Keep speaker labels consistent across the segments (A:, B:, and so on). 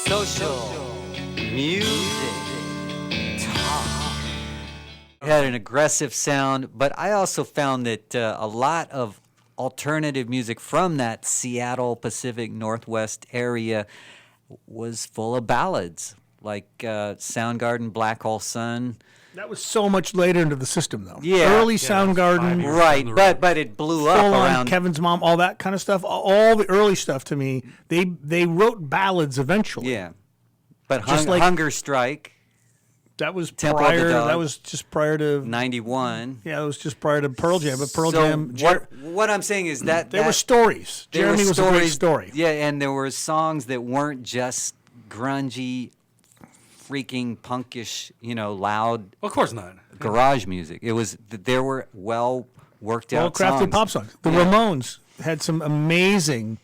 A: Social music talk. It had an aggressive sound, but I also found that a lot of alternative music from that Seattle Pacific Northwest area was full of ballads, like Soundgarden, Black Hole Sun.
B: That was so much later into the system, though.
A: Yeah.
B: Early Soundgarden.
A: Right, but it blew up
B: Full on
A: around
B: Kevin's Mom, all that kind of stuff. All the early stuff to me, they wrote ballads eventually.
A: Yeah. But
B: Just like-
A: Hunger Strike,
B: That was
A: Temple of the
B: prior.
A: Dog.
B: That was just prior to.
A: 91.
B: Yeah, it was just prior to Pearl Jam. But Pearl
A: So
B: Jam.
A: what I'm saying is that
B: There were stories.
A: there were
B: Jeremy was a great
A: stories-
B: story.
A: Yeah, and there were songs that weren't just grungy, freaking punkish, loud
C: Of course not.
A: garage music. It was there were well worked out
B: Well-crafted
A: songs.
B: pop songs. The
A: Yeah.
B: Ramones had some amazing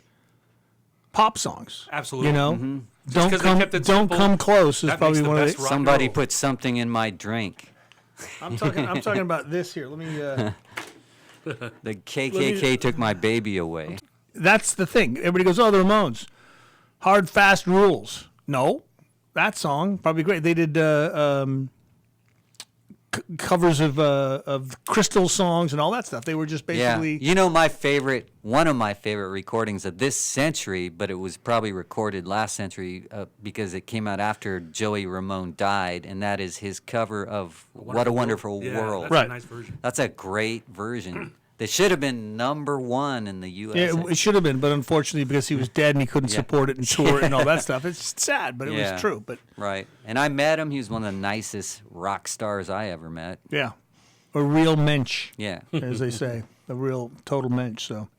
B: pop songs.
C: Absolutely.
B: You know,
A: Mm-hmm.
B: don't
C: 'cause they
B: come,
C: kept it
B: don't
C: simple,
B: come close is
C: that
B: probably
C: makes the
B: one of
C: best
B: the.
C: rock and
A: Somebody
C: roll.
A: put something in my drink.
B: I'm talking about this here. Let me.
A: The KKK took my baby away.
B: That's the thing. Everybody goes, "Oh, the Ramones, hard, fast rules." No, that song probably great. They did covers of Crystal songs and all that stuff. They were just basically.
A: Yeah. One of my favorite recordings of this century, but it was probably recorded last century because it came out after Joey Ramone died, and that is his cover of What a Wonderful World.
C: That's
B: Right.
C: a nice version.
A: That's a great version. That should have been #1 in the U.S.
B: Yeah, it should have been, but unfortunately, because he was dead and he couldn't support it and tour it and all that stuff, it's sad, but it
A: Yeah.
B: was true. But
A: Right. And I met him. He was one of the nicest rock stars I ever met.
B: yeah, a real mensch,
A: Yeah.
B: as they say, a real total mensch. So,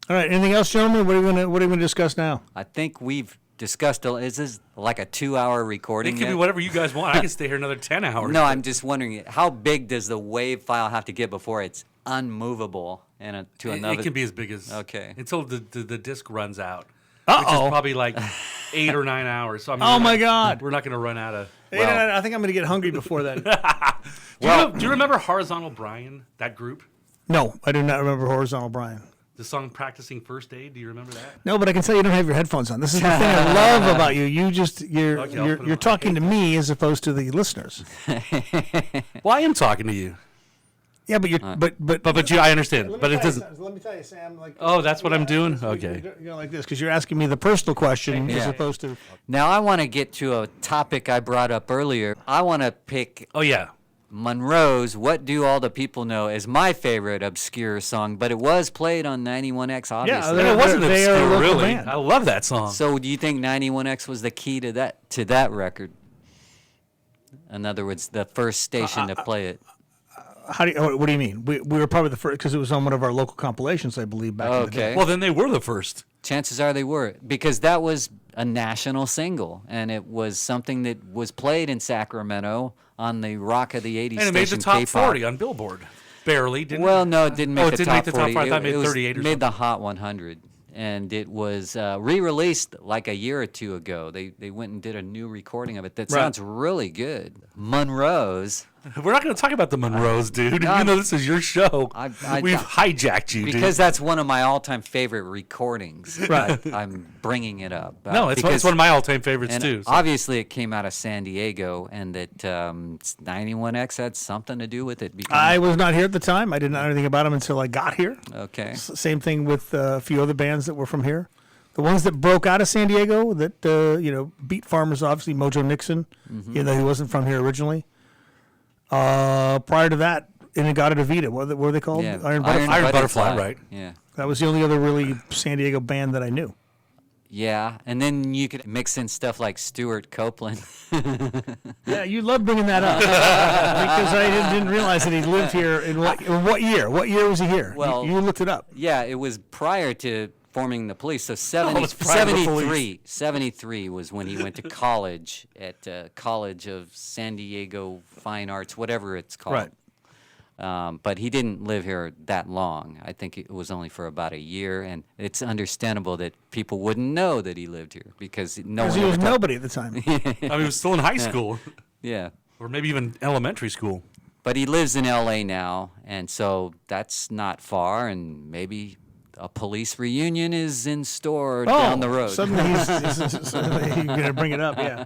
B: all right, anything else, gentlemen? What are we going to discuss now?
A: I think we've discussed, is this like a 2-hour recording?
C: It can be
A: yet?
C: whatever you guys want. I can stay here another 10 hours.
A: No, I'm just wondering, how big does the WAV file have to get before it's unmovable to another?
C: It can be as big as
A: Okay.
C: until the disc runs out, which is
B: Uh-oh.
C: probably like 8 or 9 hours. So I mean,
B: Oh,
C: we're
B: my
C: not-
B: God.
C: we're not going to run out of.
B: Hey, no, I think I'm going to get hungry before then.
C: Do you remember Horizontal Brian? That group,
B: No, I do not remember Horizontal Brian.
C: the song "Practicing First Aid." Do you remember that?
B: No, but I can tell you don't have your headphones on. This is the thing I love about you. You're
C: Okay, I'll put 'em
B: you're
C: on.
B: talking to me as opposed to the listeners.
C: Well, I am talking to you,
B: Yeah, but you're
C: but you, I understand. But it doesn't.
B: Let me tell you, Sam. Like,
C: Oh, that's what I'm doing? Okay.
B: like this because you're asking me the personal question as
A: Yeah.
B: opposed to.
A: Now, I want to get to a topic I brought up earlier. I want to pick
C: Oh yeah.
A: Monroe's "What Do All the People Know" as my favorite obscure song, but it was played on 91X, obviously.
B: they're-
C: It wasn't
B: they are a
C: obscure,
B: local
C: really.
B: band.
C: I love that song.
A: So do you think 91X was the key to that record? In other words, the first station to play it.
B: What do you mean? We were probably the first because it was on one of our local compilations, I believe, back in the day.
A: Okay.
C: Well, then they were the first.
A: Chances are they were, because that was a national single, and it was something that was played in Sacramento on the Rock of the 80s
C: And it made the
A: station,
C: top
A: K-pop.
C: 40 on Billboard. Barely, didn't
A: Well,
C: it?
A: no, it didn't make
C: Oh, it
A: the
C: didn't
A: top
C: make the top
A: 40.
C: 40. I thought it made
A: was
C: 38 or
A: made the Hot 100, and it was re-released like a year or two ago. They went and did a new recording of it that
B: Right.
A: sounds really good. Monroe's.
C: We're not going to talk about the Monroes, dude.
A: No,
C: Even though this is your show,
A: I-
C: we've hijacked you,
A: Because
C: dude.
A: that's one of my all-time favorite recordings.
B: Right.
A: I'm bringing it up.
C: No, it's
A: because-
C: one of my all-time favorites,
A: and
C: too. So.
A: obviously, it came out of San Diego, and that 91X had something to do with it.
B: I was not here at the time. I didn't know anything about them until I got here.
A: Okay.
B: Same thing with a few other bands that were from here. The ones that broke out of San Diego that beat Farmers, obviously Mojo Nixon, even though he wasn't from here originally. Prior to that, Inagata Vita, what were they called?
A: Yeah.
B: Iron Butterfly.
C: Iron Butterfly, right.
A: Yeah.
B: That was the only other really San Diego band that I knew.
A: Yeah, and then you could mix in stuff like Stuart Copeland.
B: Yeah, you love bringing that up because I didn't realize that he lived here in what year? What year was he here?
A: Well-
B: you looked it up.
A: Yeah, it was prior to forming the police. So
C: it's prior to the police.
A: 73 was when he went to college at College of San Diego Fine Arts, whatever it's called.
B: Right.
A: But he didn't live here that long. I think it was only for about a year, and it's understandable that people wouldn't know that he lived here because no
B: Because
A: one
B: he was
A: ever talked-
B: nobody at the time.
C: I mean, he was still in high school,
A: Yeah.
C: or maybe even elementary school.
A: But he lives in L.A. now, and so that's not far, and maybe a police reunion is in store down the road.
B: Suddenly suddenly you're going to bring it up, yeah.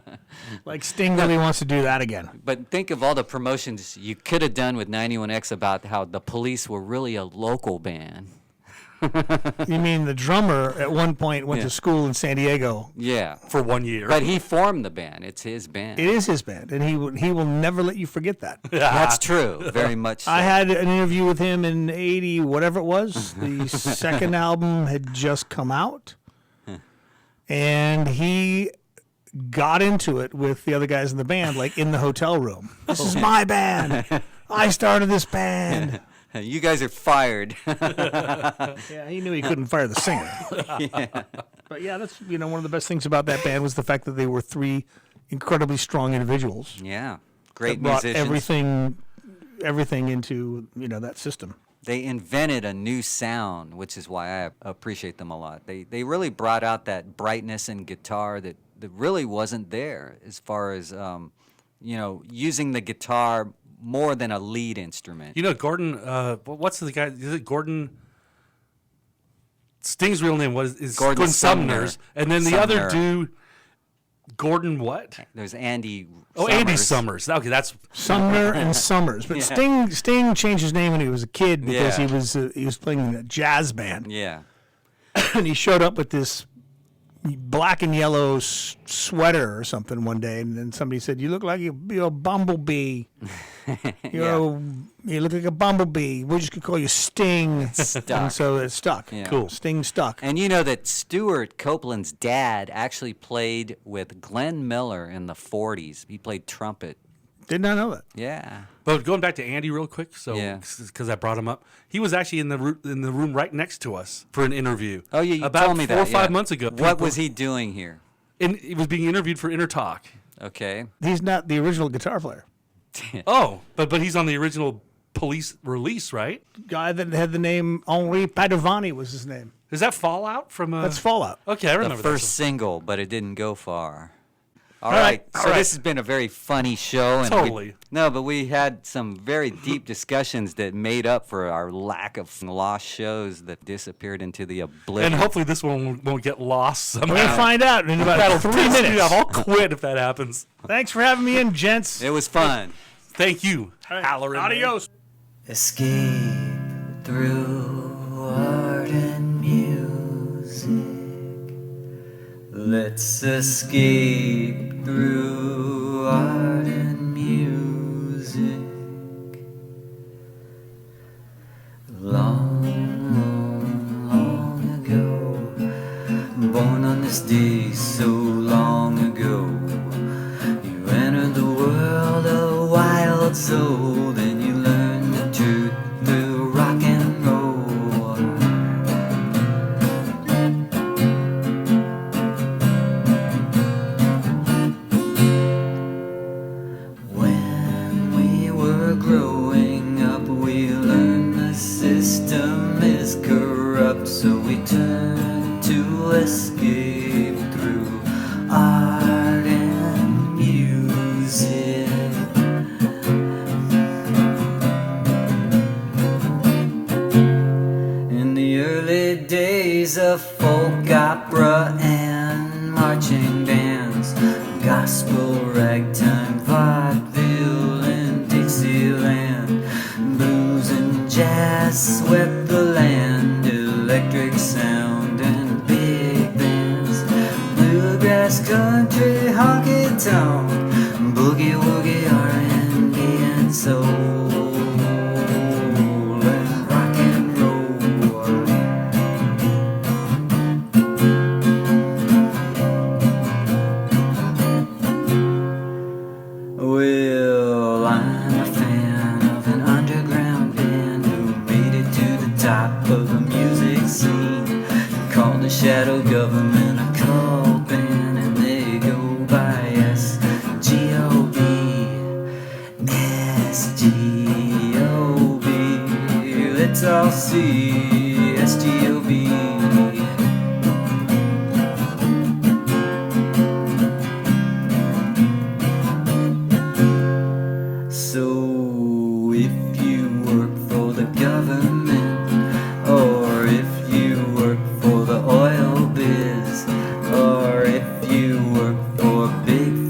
B: Like Sting really wants to do that again.
A: But think of all the promotions you could have done with 91X about how the Police were really a local band.
B: You mean the drummer at one point went to school in San Diego?
A: Yeah.
C: For 1 year.
A: But he formed the band. It's his band.
B: It is his band, and he will never let you forget that.
A: That's true. Very much so.
B: I had an interview with him in 80, whatever it was. The second album had just come out, and he got into it with the other guys in the band, like in the hotel room. This is my band. I started this band.
A: You guys are fired.
B: Yeah, he knew he couldn't fire the singer.
A: Yeah.
B: But yeah, that's one of the best things about that band was the fact that they were three incredibly strong individuals.
A: Yeah. Great
B: that brought
A: musicians.
B: everything into that system.
A: They invented a new sound, which is why I appreciate them a lot. They really brought out that brightness in guitar that really wasn't there as far as using the guitar more than a lead instrument.
C: Gordon, what's the guy? Is it Gordon? Sting's real name is
A: Gordon
C: Sumner's. And then the other dude, Gordon what?
A: There's Andy
C: Oh,
A: Summers.
C: Andy Summers. Okay, that's...
B: Sumner and Summers. But
A: Yeah.
B: Sting changed his name when he was a kid because
A: Yeah.
B: he was playing in a jazz band.
A: Yeah.
B: And he showed up with this black and yellow sweater or something one day, and then somebody said, "You look like you're a bumblebee. You look like a bumblebee. We're just gonna call you Sting."
A: Stuck.
B: And so it stuck.
A: Yeah.
C: Cool.
B: Sting stuck.
A: And you know that Stuart Copeland's dad actually played with Glenn Miller in the 40s. He played trumpet.
B: Did not know that.
A: Yeah.
C: But going back to Andy real quick, so
A: Yeah.
C: because I brought him up, he was actually in the room right next to us for an interview.
A: Oh, yeah, you
C: about
A: told me that.
C: 4 or 5
A: yeah.
C: months ago.
A: What was he doing here?
C: And he was being interviewed for Inner Talk.
A: Okay.
B: He's not the original guitar player.
C: Oh, but he's on the original Police release, right?
B: Guy that had the name Henri Padovani was his name.
C: Is that Fallout from?
B: That's Fallout.
C: Okay, I
A: The
C: remember
A: first
C: that.
A: single, but it didn't go far. All
B: right,
A: right.
B: all
A: So
B: right.
A: this has been a very funny show. And
C: Totally.
A: but we had some very deep discussions that made up for our lack of lost shows that disappeared into the oblivion.
C: And hopefully this one won't get lost
B: We're going to
C: somehow.
B: find out in about
C: That'll
B: 3
C: piss me
B: minutes.
C: off. I'll quit if that happens.
B: Thanks for having me in, gents.
A: It was fun.
C: Thank you,
B: All right.
C: Halloran.
B: Adios.
D: Escape through art and music. Let's escape through art and music. Long, long, long ago, born on this day so long ago, you entered the world a wild soul, then you learned the truth through rock and roll. When we were growing up, we learned the system is corrupt, so we turned to escape through art and music. In the early days of folk opera and marching bands, gospel, ragtime, vaudeville, and Dixieland, blues and jazz swept the land, electric sound and big bands, bluegrass, country, honky tonk, boogie woogie, R&B and soul, and rock and roll. Well, I'm a fan of an underground band who made it to the top of the music scene, called the Shadow Government a cult band, and they go by SGOB, SGOB. for big